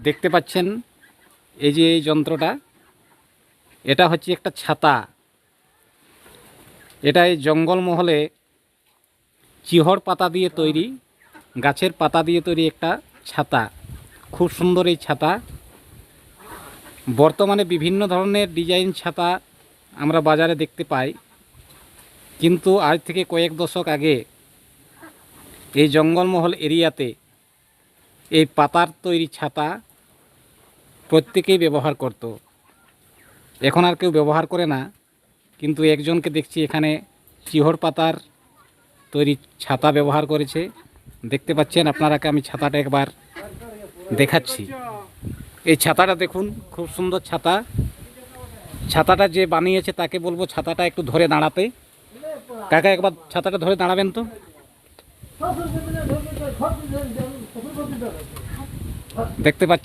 দেখতে পাচ্ছেন এই যে এই যন্ত্রটা, এটা হচ্ছে একটা ছাতা। এটা এই জঙ্গলমহলে চিহর পাতা দিয়ে তৈরি, গাছের পাতা দিয়ে তৈরি একটা ছাতা। খুব সুন্দর এই ছাতা। বর্তমানে বিভিন্ন ধরনের ডিজাইন ছাতা আমরা বাজারে দেখতে পাই, কিন্তু আজ থেকে কয়েক দশক আগে এই জঙ্গলমহল এরিয়াতে এই পাতার তৈরি ছাতা প্রত্যেকেই ব্যবহার করত। এখন আর কেউ ব্যবহার করে না, কিন্তু একজনকে দেখছি এখানে চিহর পাতার তৈরি ছাতা ব্যবহার করেছে। দেখতে পাচ্ছেন আপনারাকে আমি ছাতাটা একবার দেখাচ্ছি। এই ছাতাটা দেখুন, খুব সুন্দর ছাতা। ছাতাটা যে বানিয়েছে তাকে বলবো ছাতাটা একটু ধরে দাঁড়াতে। কাকা একবার ছাতাটা ধরে দাঁড়াবেন তো। দেখতে পাচ্ছেন